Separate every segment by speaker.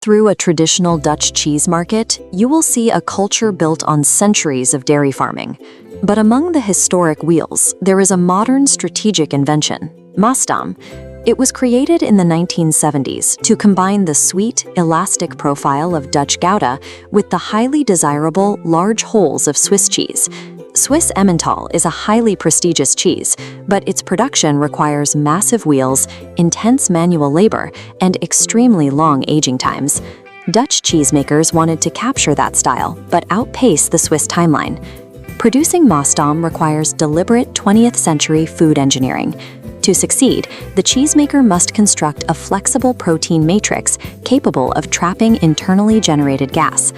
Speaker 1: Through a traditional Dutch cheese market, you will see a culture built on centuries of dairy farming. But among the historic wheels, there is a modern strategic invention, Maasdam. It was created in the 1970s to combine the sweet, elastic profile of Dutch Gouda with the highly desirable, large holes of Swiss cheese. Swiss Emmental is a highly prestigious cheese, but its production requires massive wheels, intense manual labor, and extremely long aging times. Dutch cheesemakers wanted to capture that style, but outpace the Swiss timeline. Producing Maasdam requires deliberate 20th century food engineering. To succeed, the cheesemaker must construct a flexible protein matrix capable of trapping internally generated gas.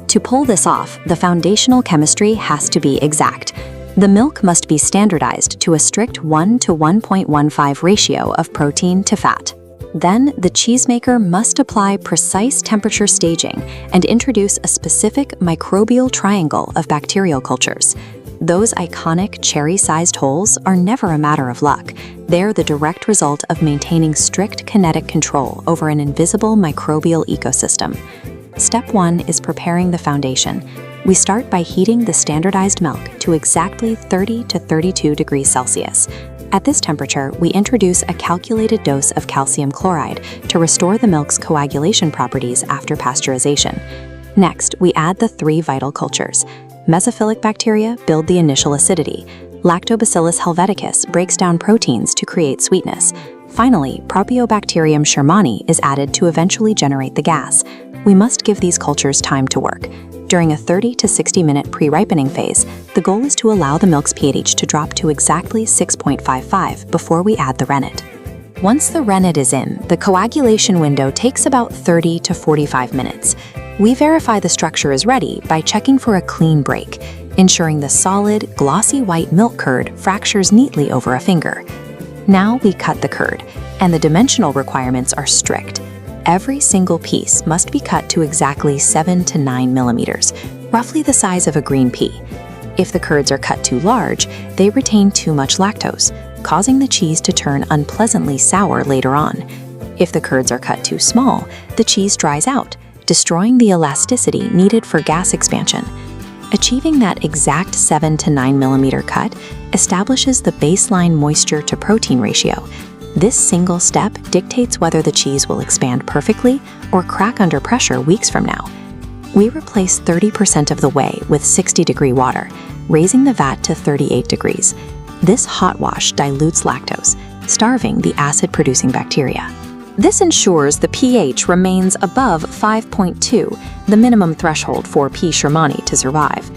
Speaker 1: To pull this off, the foundational chemistry has to be exact. The milk must be standardized to a strict 1 to 1.15 ratio of protein to fat. Then, the cheesemaker must apply precise temperature staging and introduce a specific microbial triangle of bacterial cultures. Those iconic cherry-sized holes are never a matter of luck. They're the direct result of maintaining strict kinetic control over an invisible microbial ecosystem. Step 1 is preparing the foundation. We start by heating the standardized milk to exactly 30 to 32 degrees Celsius. At this temperature, we introduce a calculated dose of calcium chloride to restore the milk's coagulation properties after pasteurization. Next, we add the 3 vital cultures. Mesophilic bacteria build the initial acidity. Lactobacillus helveticus breaks down proteins to create sweetness. Finally, Propionibacterium shermani is added to eventually generate the gas. We must give these cultures time to work. During a 30 to 60-minute pre-ripening phase, the goal is to allow the milk's pH to drop to exactly 6.55 before we add the rennet. Once the rennet is in, the coagulation window takes about 30 to 45 minutes. We verify the structure is ready by checking for a clean break, ensuring the solid, glossy white milk curd fractures neatly over a finger. Now we cut the curd, and the dimensional requirements are strict. Every single piece must be cut to exactly 7 to 9 millimeters, roughly the size of a green pea. If the curds are cut too large, they retain too much lactose, causing the cheese to turn unpleasantly sour later on. If the curds are cut too small, the cheese dries out, destroying the elasticity needed for gas expansion. Achieving that exact 7 to 9 millimeter cut establishes the baseline moisture to protein ratio. This single step dictates whether the cheese will expand perfectly or crack under pressure weeks from now. We replace 30% of the whey with 60-degree water, raising the vat to 38 degrees. This hot wash dilutes lactose, starving the acid-producing bacteria. This ensures the pH remains above 5.2, the minimum threshold for P. shermani to survive.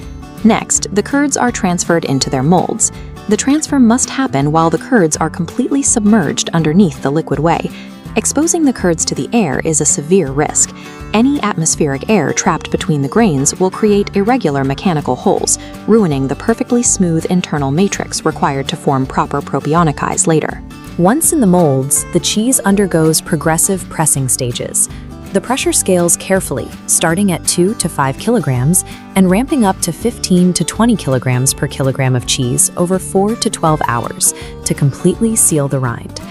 Speaker 1: Next, the curds are transferred into their molds. The transfer must happen while the curds are completely submerged underneath the liquid whey. Exposing the curds to the air is a severe risk. Any atmospheric air trapped between the grains will create irregular mechanical holes, ruining the perfectly smooth internal matrix required to form proper propionics later. Once in the molds, the cheese undergoes progressive pressing stages. The pressure scales carefully, starting at 2 to 5 kilograms and ramping up to 15 to 20 kilograms per kilogram of cheese over 4 to 12 hours to completely seal the rind.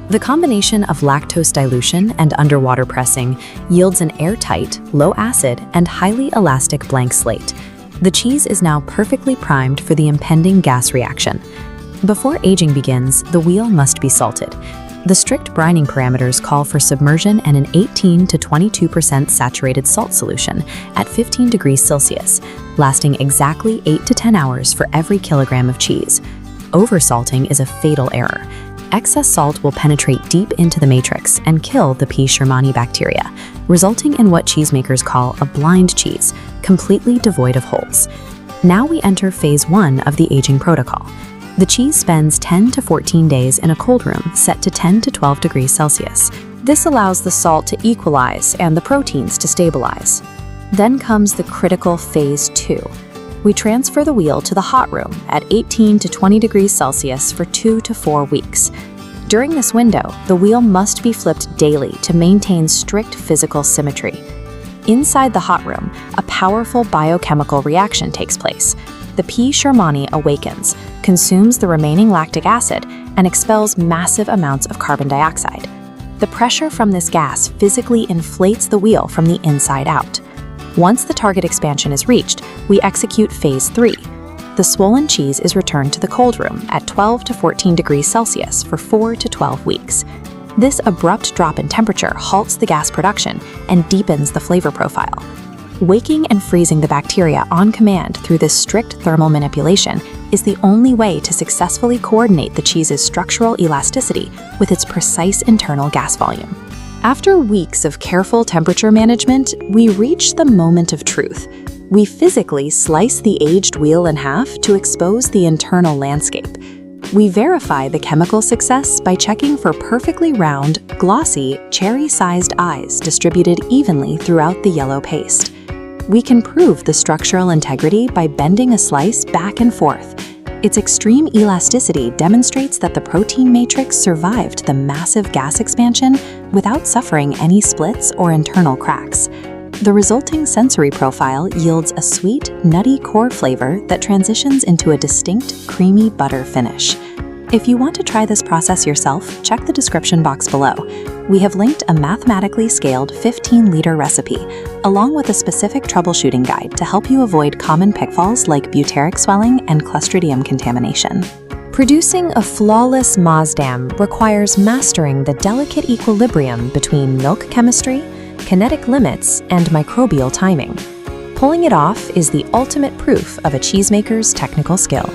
Speaker 1: The combination of lactose dilution and underwater pressing yields an airtight, low-acid, and highly elastic blank slate. The cheese is now perfectly primed for the impending gas reaction. Before aging begins, the wheel must be salted. The strict brining parameters call for submersion and an 18 to 22% saturated salt solution at 15 degrees Celsius, lasting exactly 8 to 10 hours for every kilogram of cheese. Oversalting is a fatal error. Excess salt will penetrate deep into the matrix and kill the P. shermani bacteria, resulting in what cheesemakers call a blind cheese, completely devoid of holes. Now we enter phase 1 of the aging protocol. The cheese spends 10 to 14 days in a cold room set to 10 to 12 degrees Celsius. This allows the salt to equalize and the proteins to stabilize. Then comes the critical phase 2. We transfer the wheel to the hot room at 18 to 20 degrees Celsius for 2 to 4 weeks. During this window, the wheel must be flipped daily to maintain strict physical symmetry. Inside the hot room, a powerful biochemical reaction takes place. The P. shermani awakens, consumes the remaining lactic acid, and expels massive amounts of carbon dioxide.
Speaker 2: The pressure from this gas physically inflates the wheel from the inside out. Once the target expansion is reached, we execute phase 3. The swollen cheese is returned to the cold room at 12 to 14 degrees Celsius for 4 to 12 weeks. This abrupt drop in temperature halts the gas production and deepens the flavor profile. Waking and freezing the bacteria on command through this strict thermal manipulation is the only way to successfully coordinate the cheese's structural elasticity with its precise internal gas volume. After weeks of careful temperature management, we reach the moment of truth. We physically slice the aged wheel in half to expose the internal landscape. We verify the chemical success by checking for perfectly round, glossy, cherry-sized eyes distributed evenly throughout the yellow paste. We can prove the structural integrity by bending a slice back and forth. Its extreme elasticity demonstrates that the protein matrix survived the massive gas expansion without suffering any splits or internal cracks. The resulting sensory profile yields a sweet, nutty core flavor that transitions into a distinct, creamy butter finish. If you want to try this process yourself, check the description box below. We have linked a mathematically scaled 15-liter recipe, along with a specific troubleshooting guide to help you avoid common pitfalls like butyric swelling and Clostridium contamination. Producing a flawless Maasdam requires mastering the delicate equilibrium between milk chemistry, kinetic limits, and microbial timing. Pulling it off is the ultimate proof of a cheesemaker's technical skill.